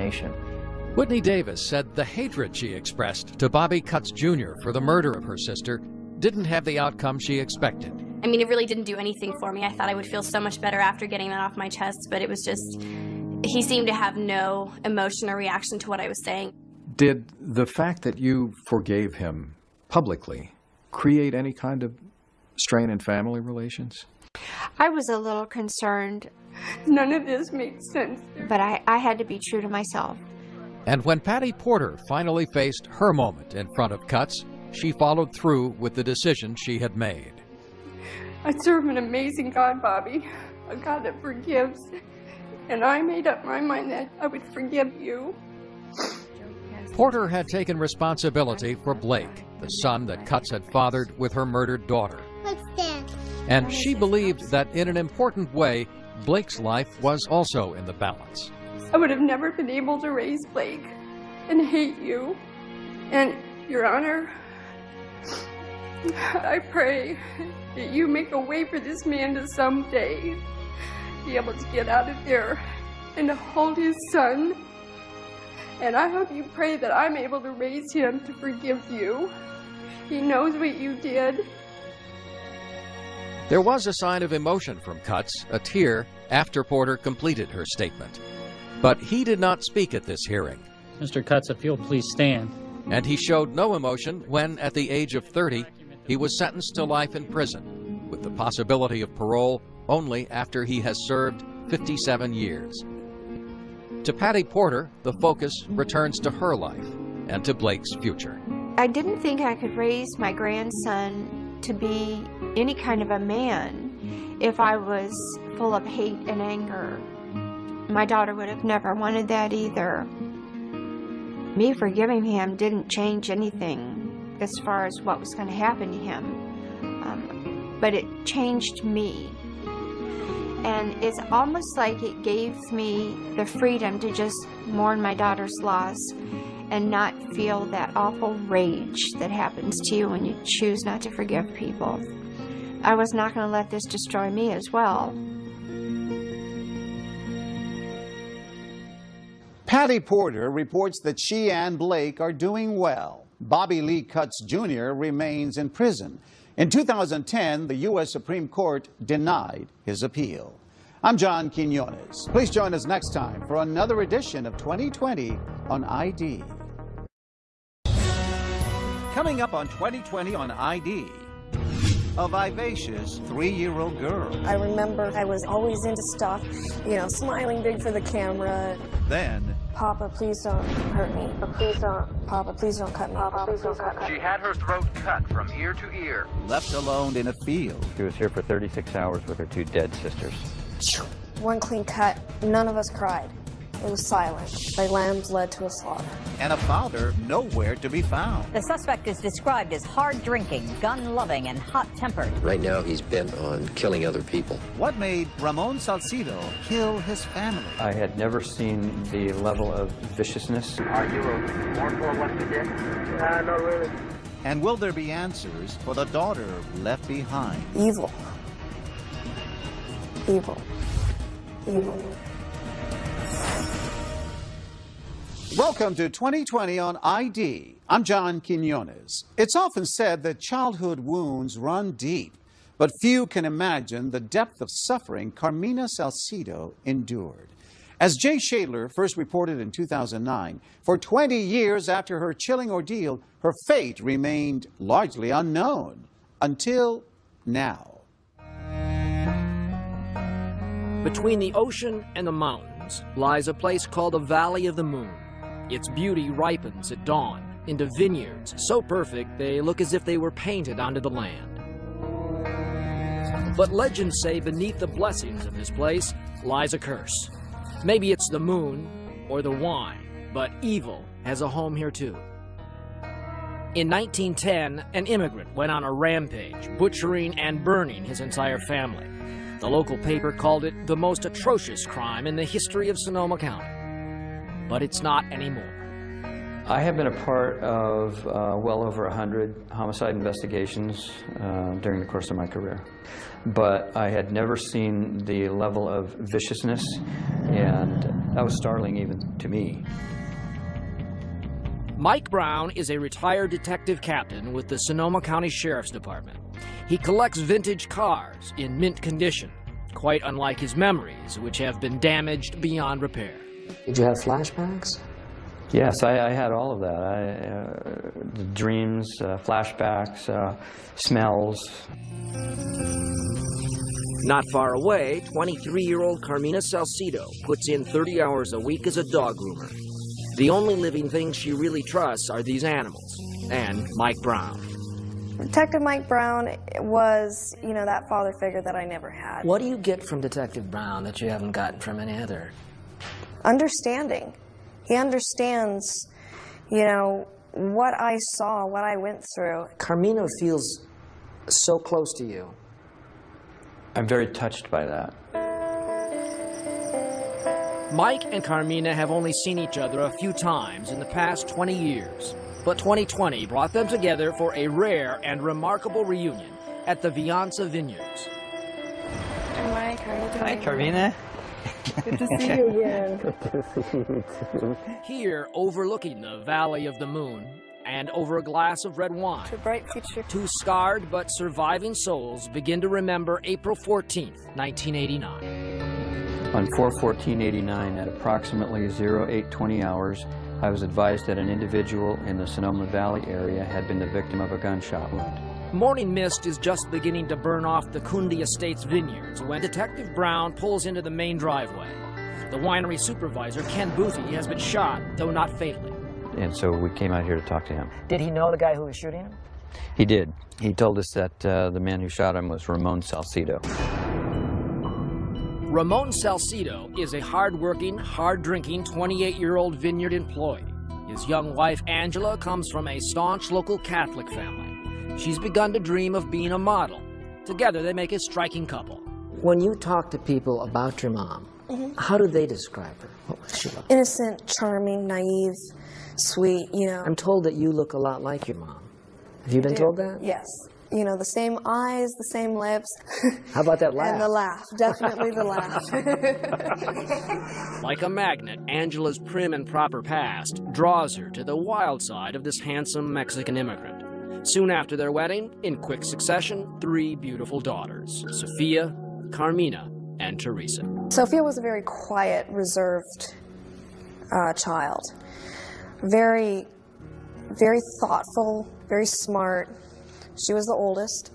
nation. Whitney Davis said the hatred she expressed to Bobby Cutts Jr. for the murder of her sister didn't have the outcome she expected. I mean, it really didn't do anything for me. I thought I would feel so much better after getting that off my chest, but it was just, he seemed to have no emotion or reaction to what I was saying. Did the fact that you forgave him publicly create any kind of strain in family relations? I was a little concerned. None of this makes sense. But I had to be true to myself. And when Patty Porter finally faced her moment in front of Cutts, she followed through with the decision she had made. I serve an amazing God, Bobby, a God that forgives. And I made up my mind that I would forgive you. Porter had taken responsibility for Blake, the son that Cutts had fathered with her murdered daughter. And she believed that in an important way, Blake's life was also in the balance. I would have never been able to raise Blake and hate you. And, Your Honor, I pray that you make a way for this man to someday be able to get out of there and to hold his son. And I hope you pray that I'm able to raise him to forgive you. He knows what you did. There was a sign of emotion from Cutts, a tear, after Porter completed her statement. But he did not speak at this hearing. Mr. Cutts, if you'll please stand. And he showed no emotion when, at the age of 30, he was sentenced to life in prison, with the possibility of parole only after he has served 57 years. To Patty Porter, the focus returns to her life and to Blake's future. I didn't think I could raise my grandson to be any kind of a man if I was full of hate and anger. My daughter would have never wanted that either. Me forgiving him didn't change anything as far as what was going to happen to him, but it changed me. And it's almost like it gave me the freedom to just mourn my daughter's loss and not feel that awful rage that happens to you when you choose not to forgive people. I was not going to let this destroy me as well. Patty Porter reports that she and Blake are doing well. Bobby Lee Cutts Jr. remains in prison. In 2010, the U.S. Supreme Court denied his appeal. I'm John Quinones. Please join us next time for another edition of 2020 on ID. Coming up on 2020 on ID, a vivacious 3-year-old girl. I remember I was always into stuff, you know, smiling big for the camera. Then, Papa, please don't hurt me. Please don't. Papa, please don't cut me. Papa, please don't cut me. She had her throat cut from ear to ear. left alone in a field. She was here for 36 hours with her 2 dead sisters. One clean cut. None of us cried. It was silent. Like lambs led to a slaughter. And a father nowhere to be found. The suspect is described as hard-drinking, gun-loving, and hot-tempered. Right now, he's bent on killing other people. What made Ramon Salcido kill his family? I had never seen the level of viciousness. Are you more for what he did? Not really. And will there be answers for the daughter left behind? Evil. Evil. Evil. Welcome to 2020 on ID. I'm John Quinones. It's often said that childhood wounds run deep, but few can imagine the depth of suffering Carmina Salcido endured. As Jay Shadler first reported in 2009, for 20 years after her chilling ordeal, her fate remained largely unknown until now. Between the ocean and the mountains lies a place called the Valley of the Moon. Its beauty ripens at dawn into vineyards so perfect they look as if they were painted onto the land. But legends say beneath the blessings of this place lies a curse. Maybe it's the moon or the wine, but evil has a home here too. In 1910, an immigrant went on a rampage, butchering and burning his entire family. The local paper called it the most atrocious crime in the history of Sonoma County. But it's not anymore. I have been a part of well over 100 homicide investigations during the course of my career. But I had never seen the level of viciousness and That was startling even to me. Mike Brown is a retired detective captain with the Sonoma County Sheriff's Department. He collects vintage cars in mint condition, quite unlike his memories, which have been damaged beyond repair. Did you have flashbacks? Yes, I had all of that. The dreams, flashbacks, smells. Not far away, 23-year-old Carmina Salcido puts in 30 hours a week as a dog groomer. The only living things she really trusts are these animals and Mike Brown. Detective Mike Brown was, that father figure that I never had. What do you get from Detective Brown that you haven't gotten from any other? Understanding. He understands, what I saw, what I went through. Carmina feels so close to you. I'm very touched by that. Mike and Carmina have only seen each other a few times in the past 20 years, but 2020 brought them together for a rare and remarkable reunion at the Vianza Vineyards. Mike, how are you doing? Hi, Carmina. Good to see you again. Good to see you too. Here, overlooking the Valley of the Moon, and over a glass of red wine, To a bright future. two scarred but surviving souls begin to remember April 14th, 1989. On 4/14/89, at approximately 08:20 hours, I was advised that an individual in the Sonoma Valley area had been the victim of a gunshot wound. Morning mist is just beginning to burn off the Kundi Estates vineyards when Detective Brown pulls into the main driveway. The winery supervisor, Ken Boothie, has been shot, though not fatally. And so we came out here to talk to him. Did he know the guy who was shooting him? He did. He told us that the man who shot him was Ramon Salcido. Ramon Salcido is a hard-working, hard-drinking 28-year-old vineyard employee. His young wife, Angela, comes from a staunch local Catholic family. She's begun to dream of being a model. Together, they make a striking couple. When you talk to people about your mom, how do they describe her? What was she like? Innocent, charming, naive, sweet, I'm told that you look a lot like your mom. Have you been told that? Yes. The same eyes, the same lips. How about that laugh? And the laugh. Definitely the laugh. Like a magnet, Angela's prim and proper past draws her to the wild side of this handsome Mexican immigrant. Soon after their wedding, in quick succession, 3 beautiful daughters, Sophia, Carmina, and Teresa. Sophia was a very quiet, reserved child. Very, very thoughtful, very smart. She was the oldest.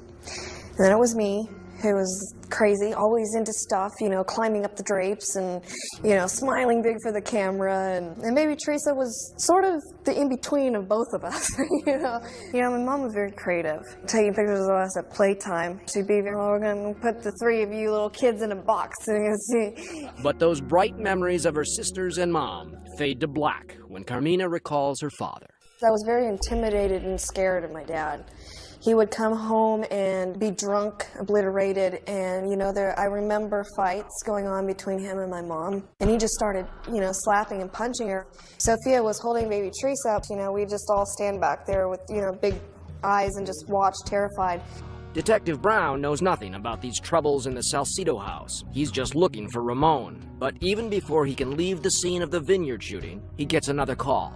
And then it was me, who was crazy, always into stuff, climbing up the drapes and, smiling big for the camera. And maybe Teresa was sort of the in-between of both of us, my mom was very creative. Taking pictures of us at playtime. She'd be, we're going to put the 3 of you little kids in a box. And see. But those bright memories of her sisters and mom fade to black when Carmina recalls her father. I was very intimidated and scared of my dad. He would come home and be drunk, obliterated, and, I remember fights going on between him and my mom. And he just started, slapping and punching her. Sophia was holding baby Teresa up, we just all stand back there with, big eyes and just watch, terrified. Detective Brown knows nothing about these troubles in the Salcido house. He's just looking for Ramon. But even before he can leave the scene of the vineyard shooting, he gets another call.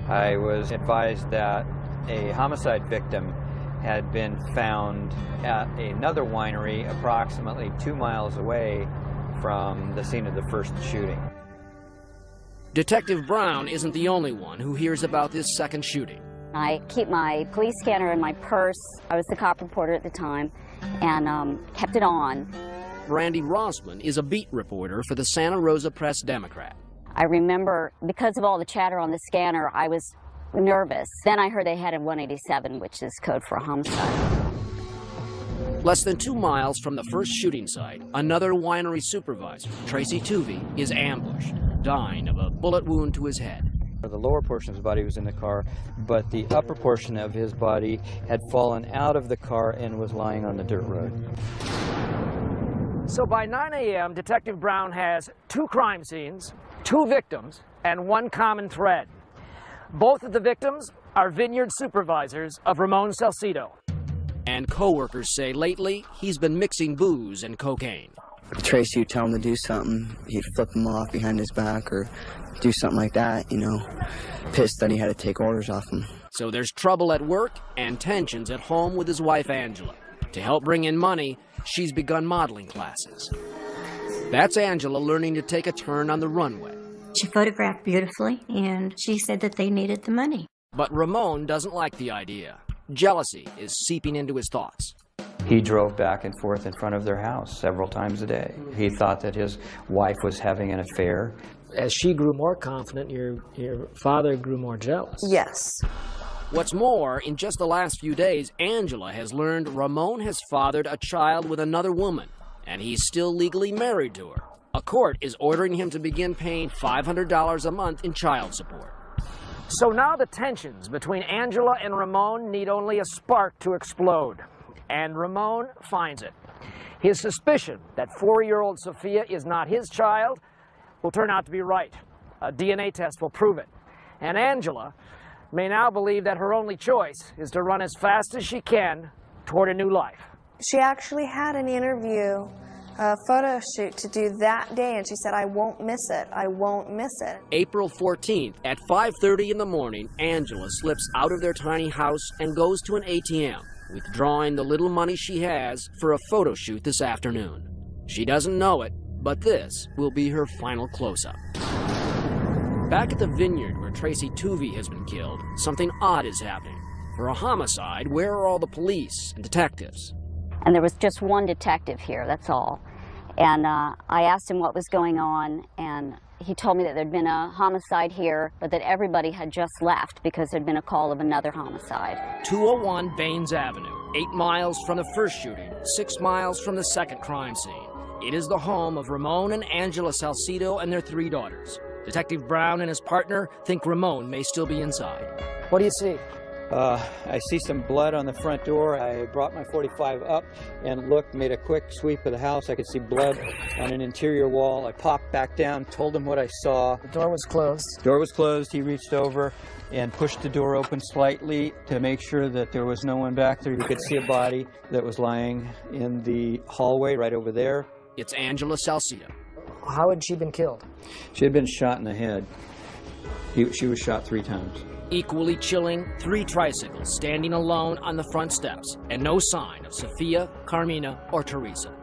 I was advised that a homicide victim had been found at another winery approximately 2 miles away from the scene of the first shooting. Detective Brown isn't the only one who hears about this second shooting. I keep my police scanner in my purse. I was the cop reporter at the time and kept it on. Randy Rossman is a beat reporter for the Santa Rosa Press-Democrat. I remember, because of all the chatter on the scanner, I was nervous. Then I heard they had a 187, which is code for a homicide. Less than 2 miles from the first shooting site, another winery supervisor, Tracy Tuvey, is ambushed, dying of a bullet wound to his head. The lower portion of his body was in the car, but the upper portion of his body had fallen out of the car and was lying on the dirt road. So by 9 a.m., Detective Brown has 2 crime scenes, 2 victims, and 1 common thread. Both of the victims are vineyard supervisors of Ramon Salcido. And co-workers say lately he's been mixing booze and cocaine. Tracy would tell him to do something, he'd flip him off behind his back or do something like that, you know, pissed that he had to take orders off him. So there's trouble at work and tensions at home with his wife, Angela. To help bring in money, she's begun modeling classes. That's Angela learning to take a turn on the runway. She photographed beautifully, and she said that they needed the money. But Ramon doesn't like the idea. Jealousy is seeping into his thoughts. He drove back and forth in front of their house several times a day. He thought that his wife was having an affair. As she grew more confident, your father grew more jealous. Yes. What's more, in just the last few days, Angela has learned Ramon has fathered a child with another woman, and he's still legally married to her. A court is ordering him to begin paying $500 a month in child support. So now the tensions between Angela and Ramon need only a spark to explode. And Ramon finds it. His suspicion that 4-year-old Sophia is not his child will turn out to be right. A DNA test will prove it. And Angela may now believe that her only choice is to run as fast as she can toward a new life. She actually had an interview, a photo shoot to do that day, and she said, I won't miss it. I won't miss it. April 14th at 5:30 in the morning, Angela slips out of their tiny house and goes to an ATM, withdrawing the little money she has for a photo shoot this afternoon. She doesn't know it, but this will be her final close-up. Back at the vineyard where Tracy Tuvey has been killed, something odd is happening. For a homicide, where are all the police and detectives? And there was just one detective here, that's all. And I asked him what was going on, and he told me that there'd been a homicide here, but that everybody had just left because there'd been a call of another homicide. 201 Baines Avenue, 8 miles from the first shooting, 6 miles from the second crime scene. It is the home of Ramon and Angela Salcido and their 3 daughters. Detective Brown and his partner think Ramon may still be inside. What do you see? I see some blood on the front door. I brought my .45 up and looked, made a quick sweep of the house. I could see blood on an interior wall. I popped back down, told him what I saw. The door was closed. The door was closed. He reached over and pushed the door open slightly to make sure that there was no one back there. You could see a body that was lying in the hallway right over there. It's Angela Salcido. How had she been killed? She had been shot in the head. She was shot 3 times. Equally chilling, 3 tricycles standing alone on the front steps, and no sign of Sophia, Carmina, or Teresa.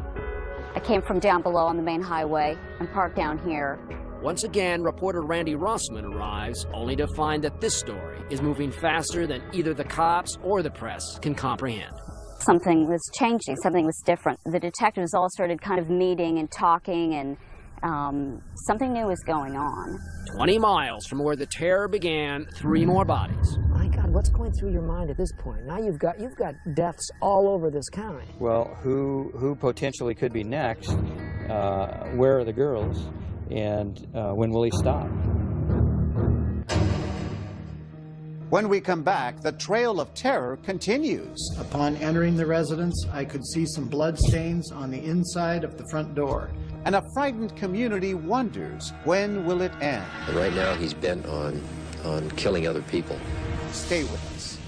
I came from down below on the main highway and parked down here. Once again, reporter Randy Rossman arrives, only to find that this story is moving faster than either the cops or the press can comprehend. Something was changing, something was different. The detectives all started kind of meeting and talking, and something new was going on. 20 miles from where the terror began, 3 more bodies. My God, what's going through your mind at this point? Now you've got deaths all over this county. Well, who potentially could be next? Where are the girls? And when will he stop? When we come back, the trail of terror continues. Upon entering the residence, I could see some blood stains on the inside of the front door. And a frightened community wonders, when will it end? Right now, he's bent on killing other people. Stay with us.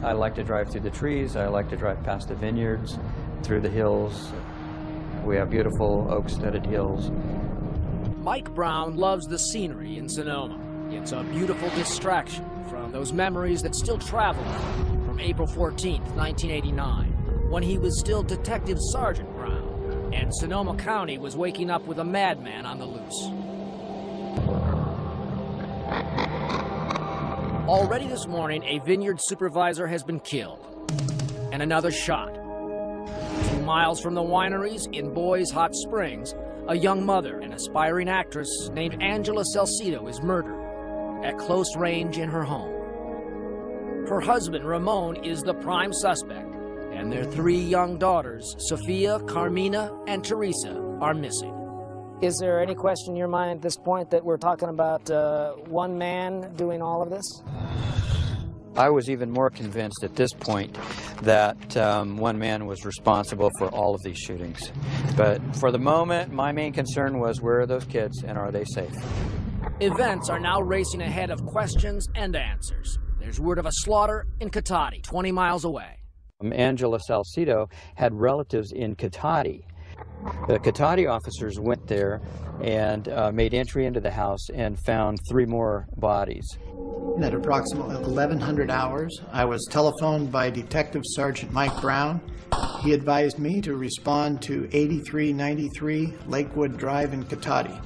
I like to drive through the trees. I like to drive past the vineyards, through the hills. We have beautiful oak-studded hills. Mike Brown loves the scenery in Sonoma. It's a beautiful distraction from those memories that still travel from April 14th, 1989, when he was still Detective Sergeant Brown, and Sonoma County was waking up with a madman on the loose. Already this morning, a vineyard supervisor has been killed, and another shot. 2 miles from the wineries in Boys Hot Springs, a young mother and aspiring actress named Angela Salcido is murdered at close range in her home. Her husband, Ramon, is the prime suspect, and their 3 young daughters, Sophia, Carmina, and Teresa, are missing. Is there any question in your mind at this point that we're talking about one man doing all of this? I was even more convinced at this point that one man was responsible for all of these shootings. But for the moment, my main concern was, where are those kids and are they safe? Events are now racing ahead of questions and answers. There's word of a slaughter in Cotati, 20 miles away. Angela Salcido had relatives in Cotati. The Cotati officers went there and made entry into the house and found 3 more bodies. At approximately 1100 hours, I was telephoned by Detective Sergeant Mike Brown. He advised me to respond to 8393 Lakewood Drive in Cotati.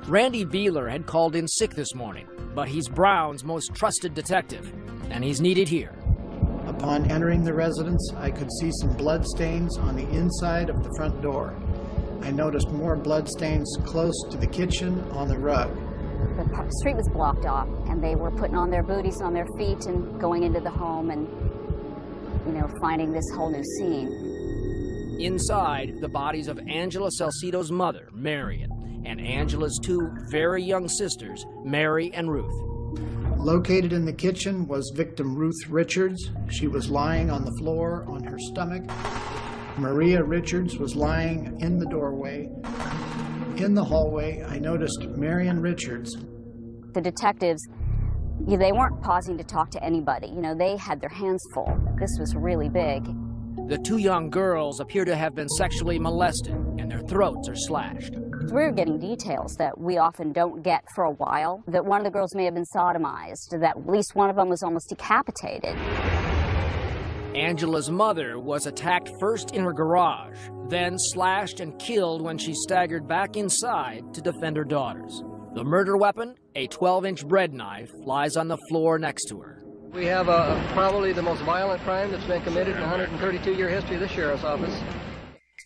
Randy Beeler had called in sick this morning, but he's Brown's most trusted detective, and he's needed here. Upon entering the residence, I could see some blood stains on the inside of the front door. I noticed more blood stains close to the kitchen on the rug. The street was blocked off, and they were putting on their booties on their feet and going into the home and, finding this whole new scene. Inside, the bodies of Angela Salcido's mother, Marion, and Angela's 2 very young sisters, Mary and Ruth. Located in the kitchen was victim Ruth Richards. She was lying on the floor on her stomach. Maria Richards was lying in the doorway. In the hallway, I noticed Marion Richards. The detectives, they weren't pausing to talk to anybody. They had their hands full. This was really big. The 2 young girls appear to have been sexually molested, and their throats are slashed. We're getting details that we often don't get for a while, that one of the girls may have been sodomized, that at least one of them was almost decapitated. Angela's mother was attacked first in her garage, then slashed and killed when she staggered back inside to defend her daughters. The murder weapon, a 12-inch bread knife, lies on the floor next to her. We have probably the most violent crime that's been committed in the 132-year history of the Sheriff's Office.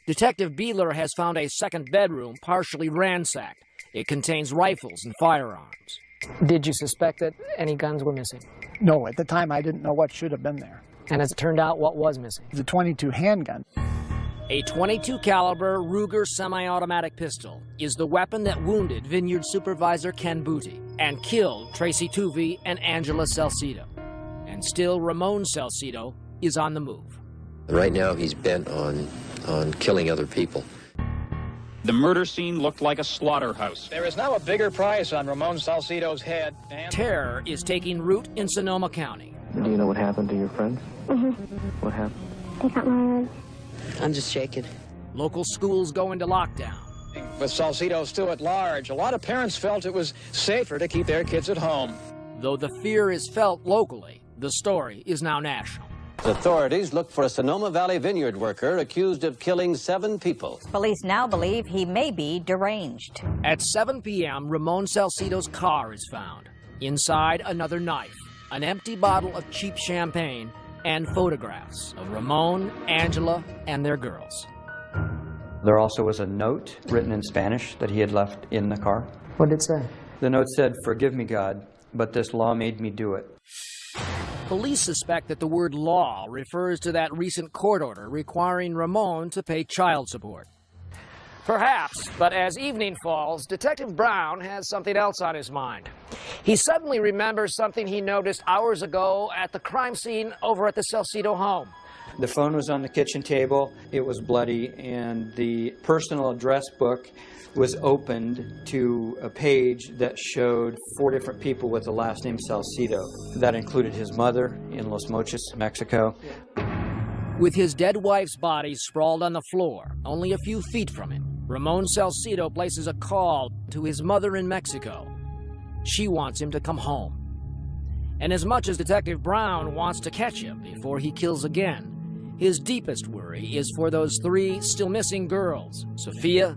Detective Beeler has found a second bedroom partially ransacked. It contains rifles and firearms. Did you suspect that any guns were missing? No, at the time I didn't know what should have been there. And as it turned out, what was missing? The .22 handgun. A .22 caliber Ruger semi-automatic pistol is the weapon that wounded Vineyard Supervisor Ken Booty and killed Tracy Tuvey and Angela Salcido. And still, Ramon Salcido is on the move. Right now, he's bent on killing other people. The murder scene looked like a slaughterhouse. There is now a bigger price on Ramon Salcido's head. Terror is taking root in Sonoma County. Do you know what happened to your friends? Mm-hmm. What happened? They got my leg. I'm just shaking. Local schools go into lockdown. With Salcido still at large, a lot of parents felt it was safer to keep their kids at home. Though the fear is felt locally, the story is now national. Authorities look for a Sonoma Valley vineyard worker accused of killing 7 people. Police now believe he may be deranged. At 7 p.m., Ramon Salcido's car is found. Inside, another knife, an empty bottle of cheap champagne, and photographs of Ramon, Angela, and their girls. There also was a note written in Spanish that he had left in the car. What did it say? The note said, "Forgive me, God, but this law made me do it." Police suspect that the word law refers to that recent court order requiring Ramon to pay child support. Perhaps, but as evening falls, Detective Brown has something else on his mind. He suddenly remembers something he noticed hours ago at the crime scene over at the Salcido home. The phone was on the kitchen table, it was bloody, and the personal address book was opened to a page that showed 4 different people with the last name Salcido. That included his mother in Los Mochis, Mexico. With his dead wife's body sprawled on the floor, only a few feet from him, Ramon Salcido places a call to his mother in Mexico. She wants him to come home. And as much as Detective Brown wants to catch him before he kills again, his deepest worry is for those 3 still missing girls, Sophia,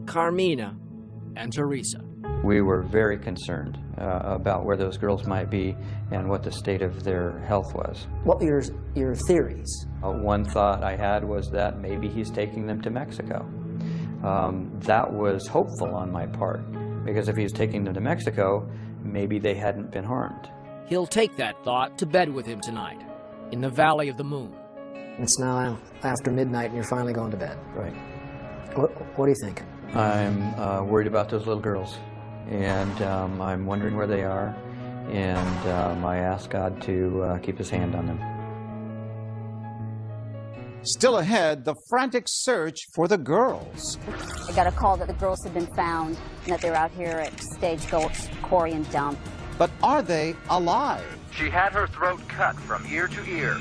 Carmina, and Teresa. We were very concerned about where those girls might be and what the state of their health was. What were your theories? One thought I had was that maybe he's taking them to Mexico. That was hopeful on my part, because if he's taking them to Mexico, maybe they hadn't been harmed. He'll take that thought to bed with him tonight, in the Valley of the Moon. It's now after midnight and you're finally going to bed. Right. What do you think? I'm worried about those little girls, and I'm wondering where they are, and I asked God to keep his hand on them. Still ahead, the frantic search for the girls. I got a call that the girls had been found and that they're out here at Stage Gulch Quarry and Dump. But are they alive? She had her throat cut from ear to ear.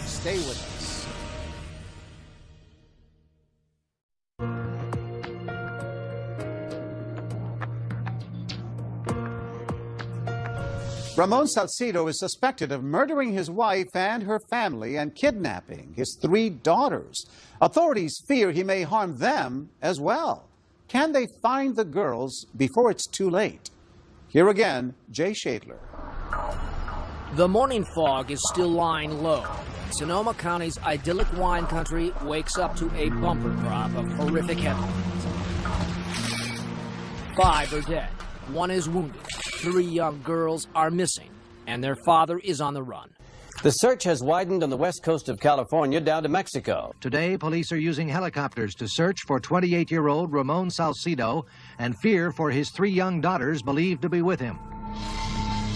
Stay with us. Ramon Salcido is suspected of murdering his wife and her family and kidnapping his 3 daughters. Authorities fear he may harm them as well. Can they find the girls before it's too late? Here again, Jay Shadler. The morning fog is still lying low. Sonoma County's idyllic wine country wakes up to a bumper crop of horrific headlines. 5 are dead. 1 is wounded. 3 young girls are missing, and their father is on the run. The search has widened on the west coast of California down to Mexico. Today, police are using helicopters to search for 28-year-old Ramon Salcido and fear for his 3 young daughters believed to be with him.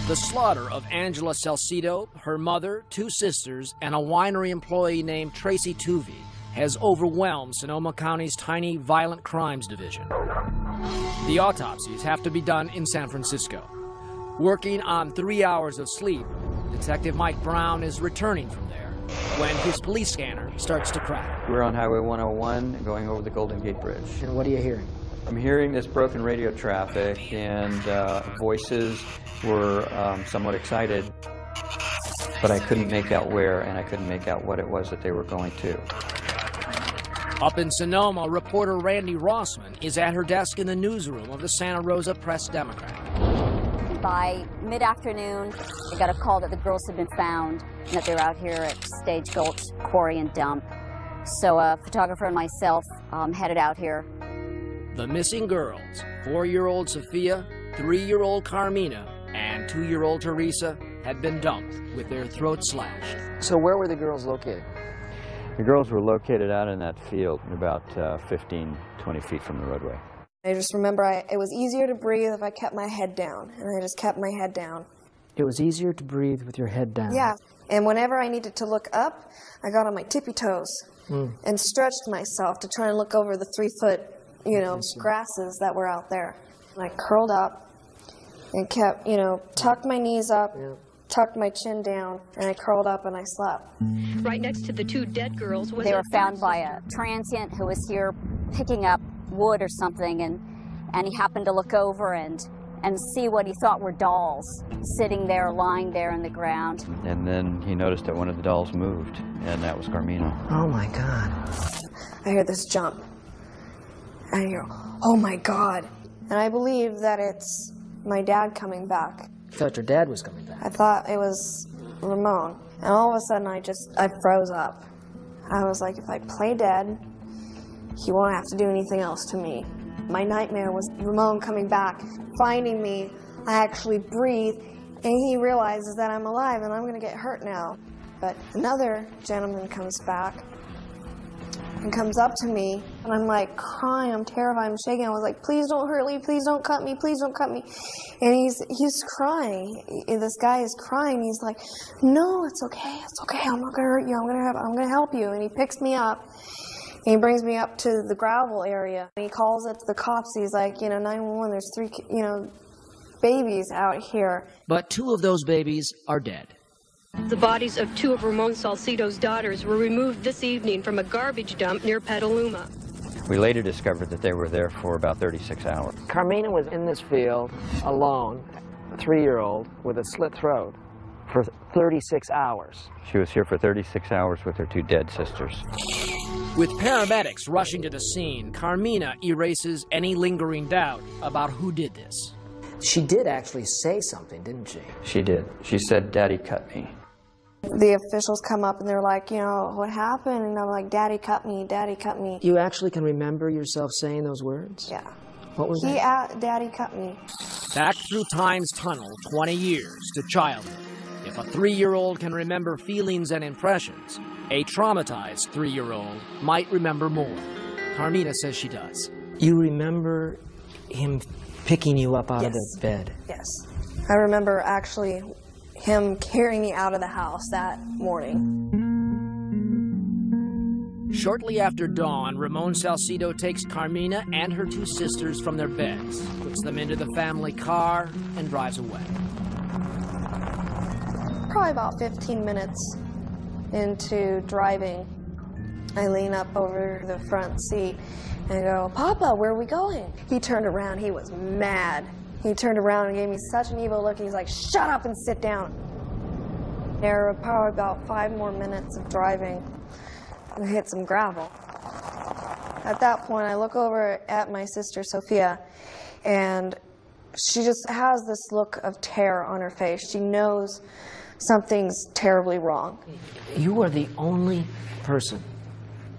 The slaughter of Angela Salcido, her mother, 2 sisters, and a winery employee named Tracy Tuvey has overwhelmed Sonoma County's tiny violent crimes division. The autopsies have to be done in San Francisco. Working on 3 hours of sleep, Detective Mike Brown is returning from there when his police scanner starts to crack. We're on Highway 101 going over the Golden Gate Bridge. And what are you hearing? I'm hearing this broken radio traffic, and voices were somewhat excited, but I couldn't make out where, and I couldn't make out what it was that they were going to. Up in Sonoma, reporter Randy Rossman is at her desk in the newsroom of the Santa Rosa Press-Democrat. By mid-afternoon, I got a call that the girls had been found and that they're out here at Stage Gulch Quarry and Dump. So a photographer and myself headed out here. The missing girls, 4-year-old Sophia, 3-year-old Carmina, and 2-year-old Teresa, had been dumped with their throats slashed. So where were the girls located? The girls were located out in that field, about 15, 20 feet from the roadway. I just remember it was easier to breathe if I kept my head down, and I just kept my head down. It was easier to breathe with your head down. Yeah, and whenever I needed to look up, I got on my tippy toes and stretched myself to try and look over the 3-foot, grasses that were out there. And I curled up and kept, tucked my knees up, tucked my chin down, and I curled up and I slept. Right next to the 2 dead girls was They were found by a transient who was here picking up wood or something, and he happened to look over and see what he thought were dolls sitting there, lying there in the ground. And then he noticed that one of the dolls moved, and that was Carmina. Oh my God. I hear this jump, and I hear, oh my God. And I believe that it's my dad coming back. You thought your dad was coming back? I thought it was Ramon. And all of a sudden I froze up. I was like, if I play dead, he won't have to do anything else to me. My nightmare was Ramon coming back, finding me. I actually breathe, and he realizes that I'm alive and I'm gonna get hurt now. But another gentleman comes back and comes up to me, and I'm like crying, I'm terrified, I'm shaking. I was like, please don't hurt me, please don't cut me, please don't cut me. And he's crying. This guy is crying. He's like, no, it's okay, I'm not gonna hurt you, I'm gonna help you. And he picks me up. And he brings me up to the gravel area. And he calls up the cops. He's like, 911, there's 3, babies out here. But 2 of those babies are dead. The bodies of 2 of Ramon Salcido's daughters were removed this evening from a garbage dump near Petaluma. We later discovered that they were there for about 36 hours. Carmina was in this field alone, a 3-year-old with a slit throat, for 36 hours. She was here for 36 hours with her 2 dead sisters. With paramedics rushing to the scene, Carmina erases any lingering doubt about who did this. She did actually say something, didn't she? She did. She said, "Daddy cut me." The officials come up and they're like, what happened? And I'm like, Daddy cut me, Daddy cut me. You actually can remember yourself saying those words? Yeah. What was that? Daddy cut me. Back through time's tunnel, 20 years to childhood. If a 3-year-old can remember feelings and impressions, a traumatized 3-year-old might remember more. Carmina says she does. You remember him picking you up out of Yes. the bed? Yes. I remember actually him carrying me out of the house that morning. Shortly after dawn, Ramon Salcido takes Carmina and her two sisters from their beds, puts them into the family car, and drives away. Probably about 15 minutes into driving, I lean up over the front seat and go, "Papa, where are we going?" He turned around. He was mad. He turned around and gave me such an evil look. He's like, "Shut up and sit down." There were probably about 5 more minutes of driving. We hit some gravel. At that point, I look over at my sister, Sophia, and she just has this look of terror on her face. She knows something's terribly wrong. You were the only person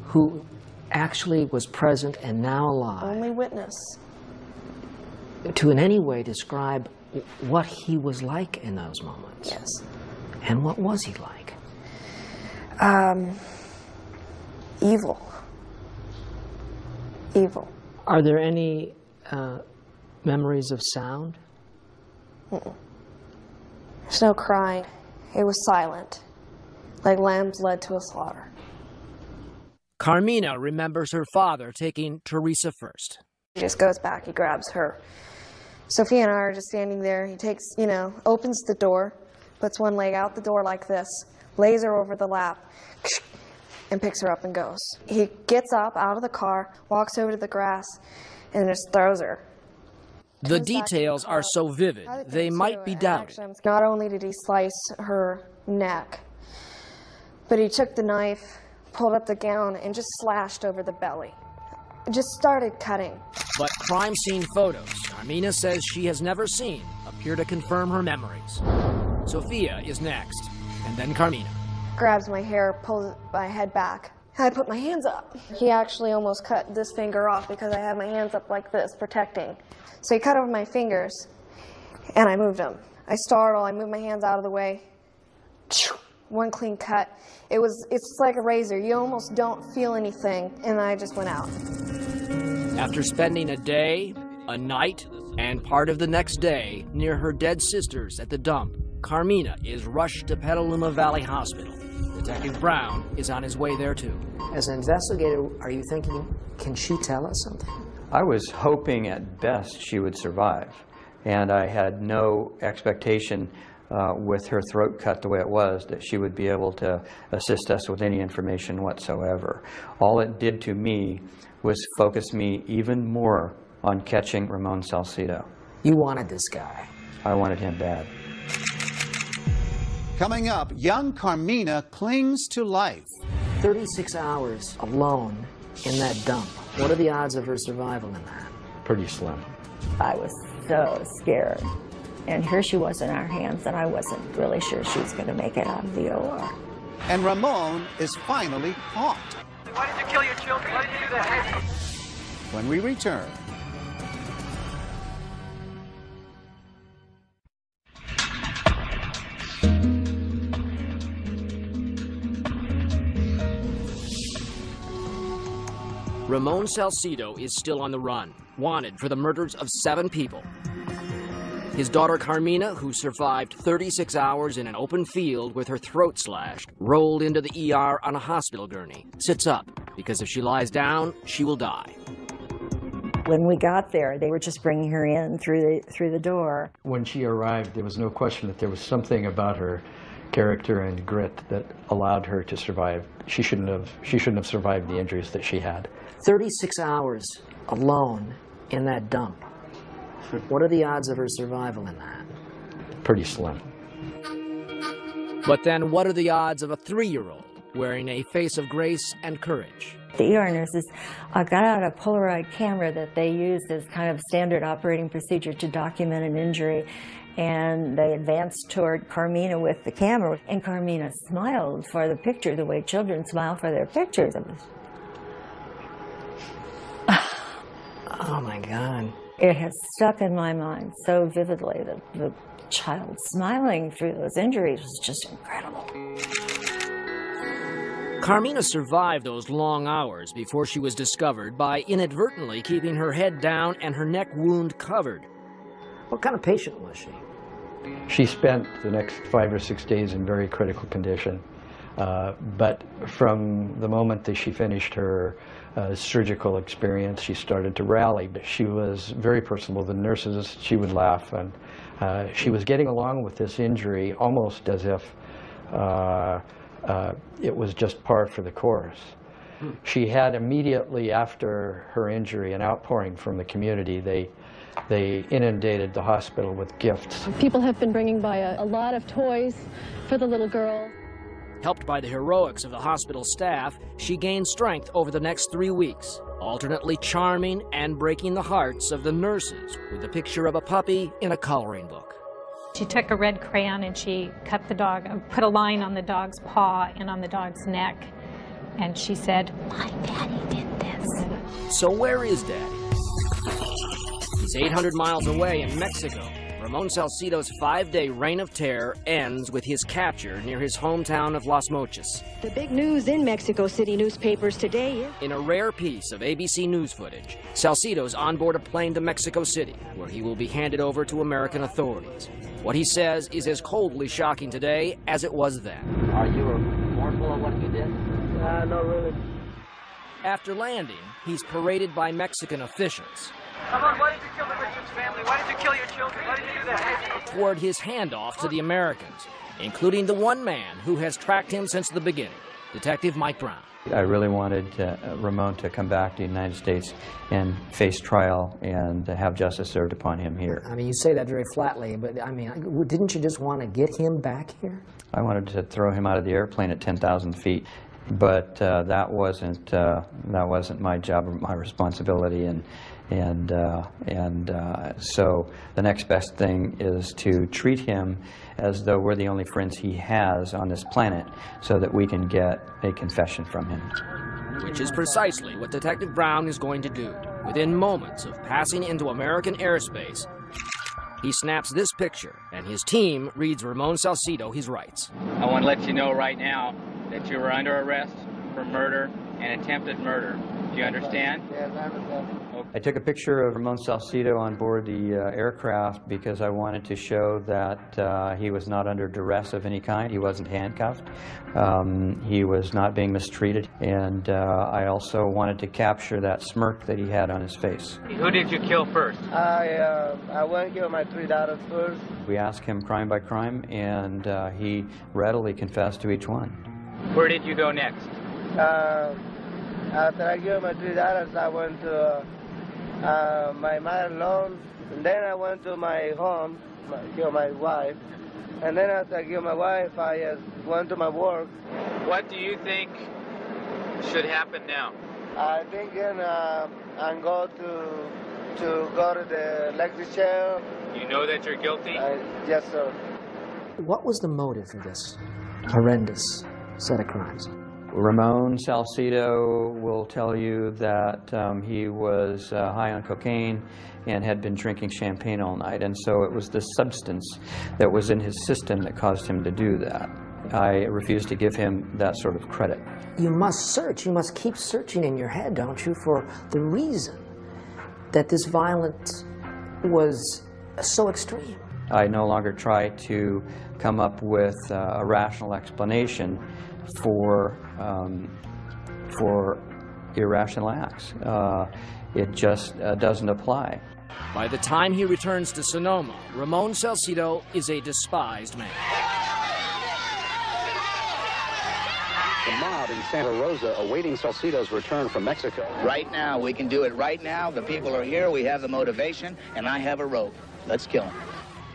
who actually was present and now alive Only witness. to in any way describe what he was like in those moments. Yes. And what was he like? Evil. Evil. Are there any memories of sound? Mm-mm. There's no crying. It was silent, like lambs led to a slaughter. Carmina remembers her father taking Teresa first. He just goes back, he grabs her. Sophia and I are just standing there. He takes, opens the door, puts one leg out the door like this, lays her over the lap, and picks her up and goes. He gets up out of the car, walks over to the grass, and just throws her. The details are so vivid, they might be doubted. Not only did he slice her neck, but he took the knife, pulled up the gown, and just slashed over the belly. Just started cutting. But crime scene photos Carmina says she has never seen appear to confirm her memories. Sophia is next, and then Carmina. Grabs my hair, pulls my head back. I put my hands up. He actually almost cut this finger off because I had my hands up like this, protecting. So he cut over my fingers, and I moved them. I startle, I moved my hands out of the way. One clean cut. It's like a razor. You almost don't feel anything, and I just went out. After spending a day, a night, and part of the next day near her dead sisters at the dump, Carmina is rushed to Petaluma Valley Hospital. Detective Brown is on his way there too. As an investigator, are you thinking, can she tell us something? I was hoping at best she would survive, and I had no expectation with her throat cut the way it was that she would be able to assist us with any information whatsoever. All it did to me was focus me even more on catching Ramon Salcido. You wanted this guy. I wanted him bad. Coming up, young Carmina clings to life. 36 hours alone in that dump. What are the odds of her survival in that? Pretty slim. I was so scared. And here she was in our hands, and I wasn't really sure she was going to make it out of the OR. And Ramon is finally caught. Why did you kill your children? Why did you do that? When we return. Ramon Salcido is still on the run, wanted for the murders of 7 people. His daughter Carmina, who survived 36 hours in an open field with her throat slashed, rolled into the ER on a hospital gurney, sits up, because if she lies down, she will die. When we got there, they were just bringing her in through the door. When she arrived, there was no question that there was something about her character and grit that allowed her to survive. She shouldn't have survived the injuries that she had. 36 hours alone in that dump. What are the odds of her survival in that? Pretty slim. But then what are the odds of a 3-year-old wearing a face of grace and courage? The ER nurses got out a Polaroid camera that they used as kind of standard operating procedure to document an injury. And they advanced toward Carmina with the camera. And Carmina smiled for the picture the way children smile for their pictures. Oh my God. It has stuck in my mind so vividly that the child smiling through those injuries was just incredible. Carmina survived those long hours before she was discovered by inadvertently keeping her head down and her neck wound covered. What kind of patient was she? She spent the next 5 or 6 days in very critical condition. But from the moment that she finished her surgical experience, she started to rally. But she was very personable. The nurses, she would laugh. And she was getting along with this injury almost as if it was just par for the course. She had immediately after her injury an outpouring from the community. They inundated the hospital with gifts. People have been bringing by a lot of toys for the little girl. Helped by the heroics of the hospital staff, she gained strength over the next 3 weeks, alternately charming and breaking the hearts of the nurses with a picture of a puppy in a coloring book. She took a red crayon and she cut the dog, put a line on the dog's paw and on the dog's neck, and she said, "My daddy did this." So where is Daddy? He's 800 miles away in Mexico. Ramon Salcido's 5-day reign of terror ends with his capture near his hometown of Las Mochas. The big news in Mexico City newspapers today is... In a rare piece of ABC News footage, Salcido's on board a plane to Mexico City, where he will be handed over to American authorities. What he says is as coldly shocking today as it was then. Are you remorseful of what you did? Not really. After landing, he's paraded by Mexican officials. Ramon, why did you kill the Richards family? Why did you kill your children? Why did you do that? Toward his handoff to the Americans, including the one man who has tracked him since the beginning, Detective Mike Brown. I really wanted Ramon to come back to the United States and face trial and have justice served upon him here. I mean, you say that very flatly, but I mean, didn't you just want to get him back here? I wanted to throw him out of the airplane at 10,000 feet, but that wasn't my job or my responsibility, so the next best thing is to treat him as though we're the only friends he has on this planet, so that we can get a confession from him. Which is precisely what Detective Brown is going to do. Within moments of passing into American airspace, he snaps this picture, and his team reads Ramon Salcido his rights. I want to let you know right now that you were under arrest for murder and attempted murder. Do you understand? Yes, I understand. I took a picture of Ramon Salcido on board the aircraft because I wanted to show that he was not under duress of any kind. He wasn't handcuffed. He was not being mistreated. And I also wanted to capture that smirk that he had on his face. Who did you kill first? I went to kill my 3 daughters first. We asked him crime by crime, and he readily confessed to each one. Where did you go next? After I killed my 3 daughters, I went to my mother-in-law, and then I went to my home, kill my wife, and then after I killed my wife, I went to my work. What do you think should happen now? I think I'm going to go to the electric chair. You know that you're guilty? Yes, sir. What was the motive for this horrendous set of crimes? Ramon Salcido will tell you that he was high on cocaine and had been drinking champagne all night, and so it was the substance that was in his system that caused him to do that. I refuse to give him that sort of credit. You must search, you must keep searching in your head, don't you, for the reason that this violence was so extreme. I no longer try to come up with a rational explanation for irrational acts. It just doesn't apply. By the time he returns to Sonoma, Ramon Salcido is a despised man. The mob in Santa Rosa awaiting Salcido's return from Mexico. Right now, we can do it right now. The people are here, we have the motivation, and I have a rope. Let's kill him.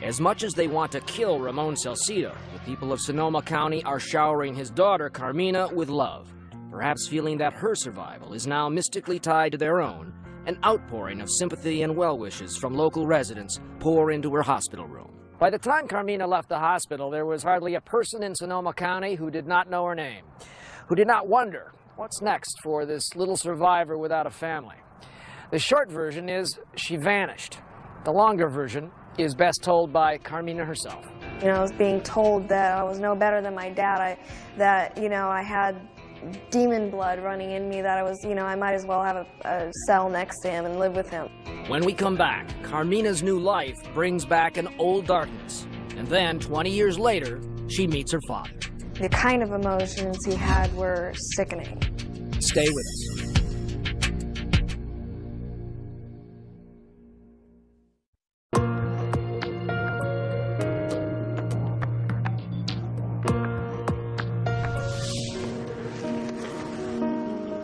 As much as they want to kill Ramon Salcido, the people of Sonoma County are showering his daughter, Carmina, with love. Perhaps feeling that her survival is now mystically tied to their own, an outpouring of sympathy and well wishes from local residents pour into her hospital room. By the time Carmina left the hospital, there was hardly a person in Sonoma County who did not know her name, who did not wonder what's next for this little survivor without a family. The short version is she vanished. The longer version is best told by Carmina herself. You know, I was being told that I was no better than my dad, that, you know, I had demon blood running in me that I was, I might as well have a cell next to him and live with him. When we come back, Carmina's new life brings back an old darkness. And then, 20 years later, she meets her father. The kind of emotions he had were sickening. Stay with us.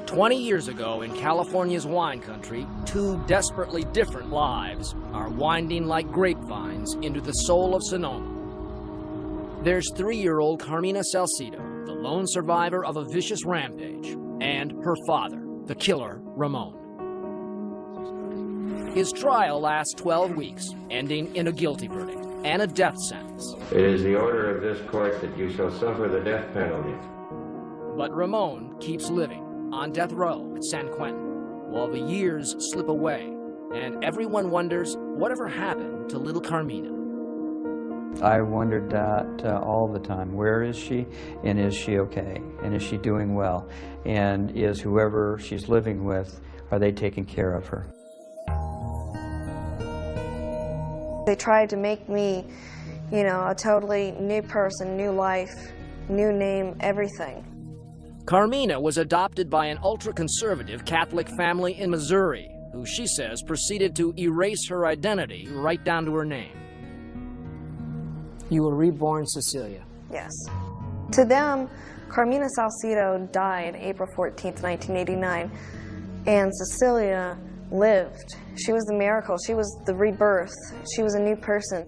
"20 years ago in California's wine country, two desperately different lives are winding like grapevines into the soul of Sonoma. There's 3-year-old Carmina Salcido, the lone survivor of a vicious rampage, and her father, the killer, Ramon. His trial lasts 12 weeks, ending in a guilty verdict and a death sentence. It is the order of this court that you shall suffer the death penalty. But Ramon keeps living on death row at San Quentin, while the years slip away, and everyone wonders whatever happened to little Carmina. I wondered that all the time. Where is she? And is she okay? And is she doing well? And is whoever she's living with, are they taking care of her? They tried to make me, a totally new person, new life, new name, everything. Carmina was adopted by an ultra-conservative Catholic family in Missouri, who she says proceeded to erase her identity right down to her name. You were reborn Cecilia. Yes. To them, Carmina Salcido died April 14th, 1989, and Cecilia lived. She was the miracle. She was the rebirth. She was a new person.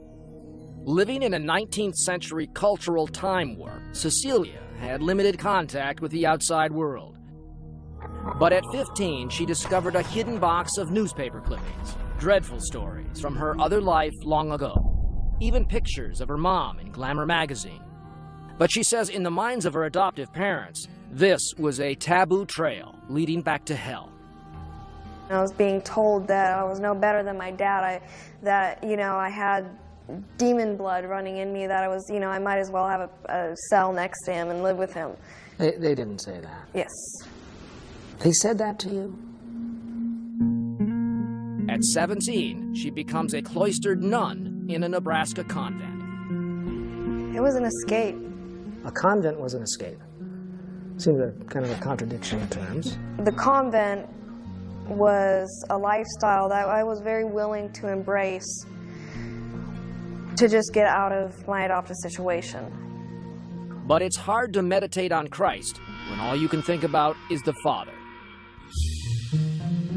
Living in a 19th century cultural time warp, Cecilia had limited contact with the outside world. But at 15, she discovered a hidden box of newspaper clippings, dreadful stories from her other life long ago, even pictures of her mom in Glamour magazine. But she says in the minds of her adoptive parents, this was a taboo trail leading back to hell. I was being told that I was no better than my dad, I had demon blood running in me, that I was, I might as well have a cell next to him and live with him. They didn't say that. Yes. They said that to you? At 17, she becomes a cloistered nun in a Nebraska convent. It was an escape. A convent was an escape. Seems kind of a contradiction in terms. The convent was a lifestyle that I was very willing to embrace to just get out of my adoptive situation. But it's hard to meditate on Christ when all you can think about is the Father.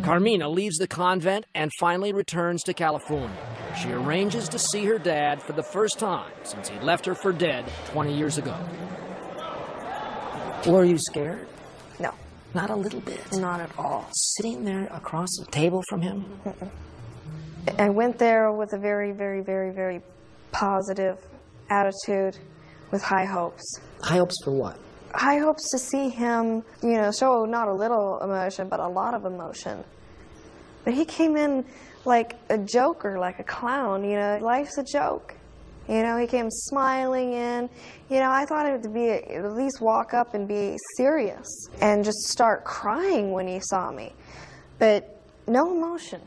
Carmina leaves the convent and finally returns to California, where she arranges to see her dad for the first time since he left her for dead 20 years ago. Were you scared? No. Not a little bit? Not at all. Sitting there across the table from him? I went there with a very, very, very, very positive attitude with high hopes. High hopes for what? High hopes to see him, show not a little emotion, but a lot of emotion. But he came in like a joker, like a clown, life's a joke. He came smiling in. I thought it would be at least walk up and be serious and just start crying when he saw me. But no emotion.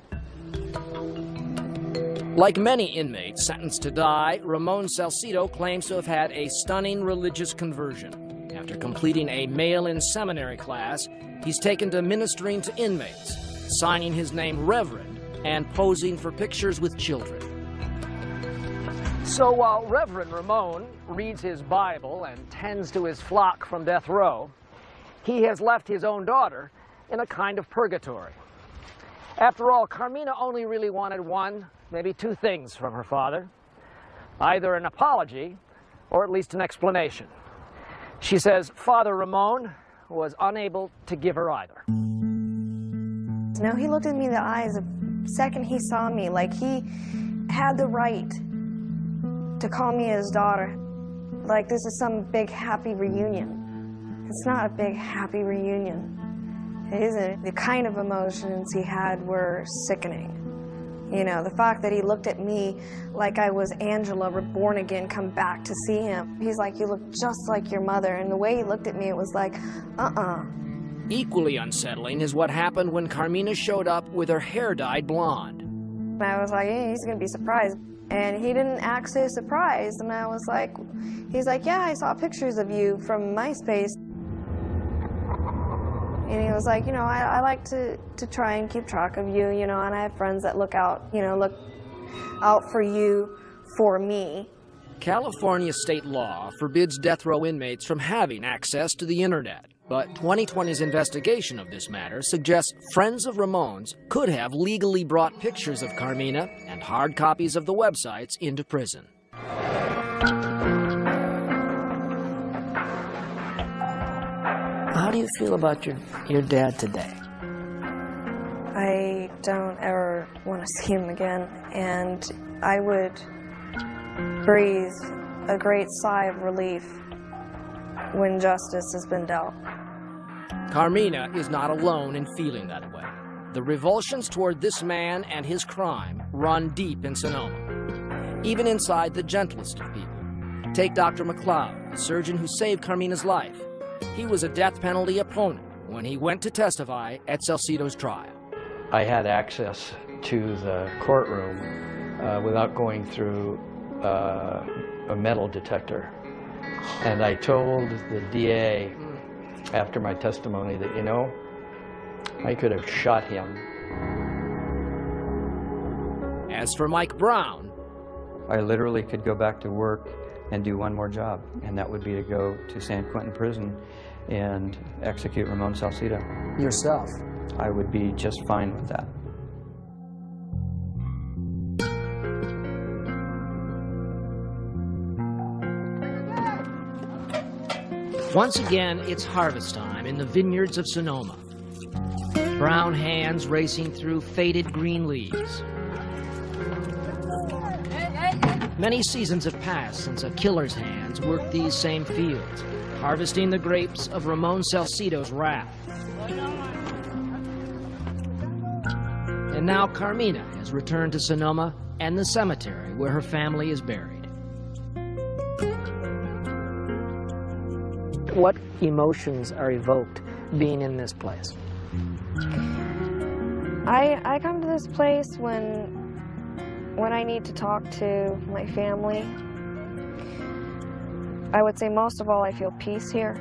Like many inmates sentenced to die, Ramon Salcido claims to have had a stunning religious conversion. After completing a mail-in seminary class, he's taken to ministering to inmates, signing his name Reverend, and posing for pictures with children. So while Reverend Ramon reads his Bible and tends to his flock from death row, he has left his own daughter in a kind of purgatory. After all, Carmina only really wanted one, maybe two things from her father. Either an apology, or at least an explanation. She says Father Ramon was unable to give her either. No, he looked at me in the eyes the second he saw me, like he had the right to call me his daughter. Like this is some big happy reunion. It's not a big happy reunion. It isn't. The kind of emotions he had were sickening. You know, the fact that he looked at me like I was Angela, reborn again, come back to see him. He's like, you look just like your mother. And the way he looked at me, it was like, Equally unsettling is what happened when Carmina showed up with her hair dyed blonde. And I was like, hey, he's going to be surprised. And he didn't act so surprised. And I was like, he's like, yeah, I saw pictures of you from MySpace. And he was like, you know, I like to try and keep track of you, you know, and I have friends that look out for you, for me. California state law forbids death row inmates from having access to the internet. But 2020's investigation of this matter suggests friends of Ramon's could have legally brought pictures of Carmina and hard copies of the websites into prison. How do you feel about your dad today? I don't ever want to see him again, and I would breathe a great sigh of relief when justice has been dealt. Carmina is not alone in feeling that way. The revulsions toward this man and his crime run deep in Sonoma, even inside the gentlest of people. Take Dr. McLeod, the surgeon who saved Carmina's life. He was a death penalty opponent when he went to testify at Salcido's trial. I had access to the courtroom without going through a metal detector. And I told the DA after my testimony that, you know, I could have shot him. As for Mike Brown, I literally could go back to work and do one more job, and that would be to go to San Quentin prison and execute Ramon Salcido. Yourself? I would be just fine with that. once again, it's harvest time in the vineyards of Sonoma. Brown hands racing through faded green leaves. Many seasons have passed since a killer's hands worked these same fields, harvesting the grapes of Ramon Salcido's wrath. And now Carmina has returned to Sonoma and the cemetery where her family is buried. What emotions are evoked being in this place? I come to this place when I need to talk to my family. I would say most of all I feel peace here.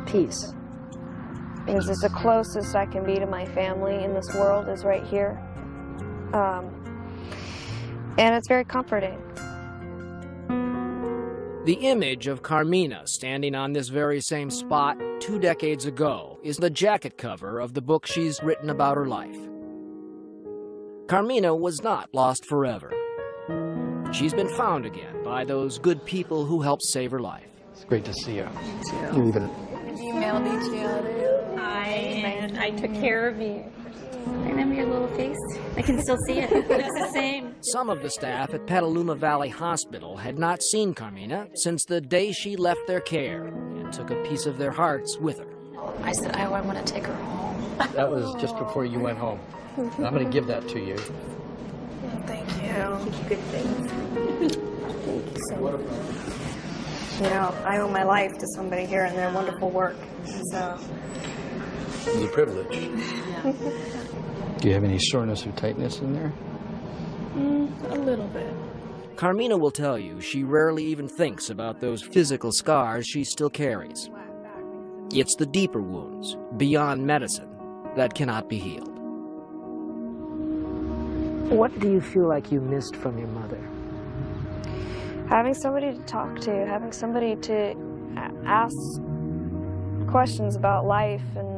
Peace. Because it's the closest I can be to my family in this world is right here. And it's very comforting. The image of Carmina standing on this very same spot 2 decades ago is the jacket cover of the book she's written about her life. Carmina was not lost forever. She's been found again by those good people who helped save her life. It's great to see you. You even emailed each other. I took care of you. I remember your little face. I can still see it. It's the same. Some of the staff at Petaluma Valley Hospital had not seen Carmina since the day she left their care and took a piece of their hearts with her. I said, I want to take her home. That was just before you went home. I'm going to give that to you. Thank you. Good things. Thank you so much. You know, I owe my life to somebody here and their wonderful work. So. It was a privilege. Do you have any soreness or tightness in there? A little bit. Carmina will tell you she rarely even thinks about those physical scars she still carries. It's the deeper wounds, beyond medicine, that cannot be healed. What do you feel like you missed from your mother? Having somebody to talk to, having somebody to ask questions about life and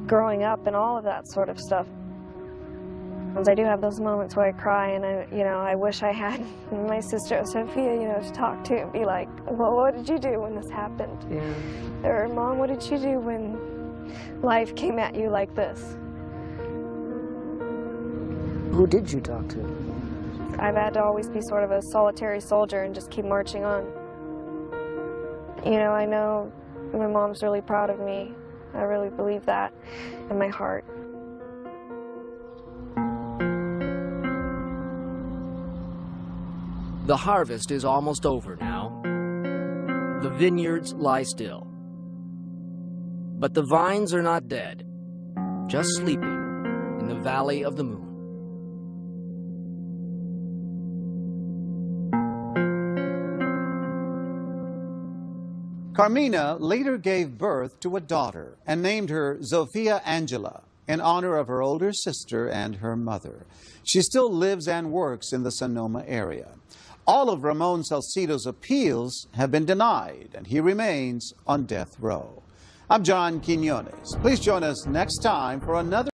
growing up and all of that sort of stuff. I do have those moments where I cry and I wish I had my sister Sophia, to talk to and be like, well, what did you do when this happened? Yeah. Or, Mom, what did you do when life came at you like this? Who did you talk to? I've had to always be sort of a solitary soldier and just keep marching on. I know my mom's really proud of me. I really believe that in my heart. The harvest is almost over now. The vineyards lie still. But the vines are not dead, just sleeping in the Valley of the Moon. Carmina later gave birth to a daughter and named her Zofia Angela in honor of her older sister and her mother. She still lives and works in the Sonoma area. All of Ramon Salcido's appeals have been denied, and he remains on death row. I'm John Quinones. Please join us next time for another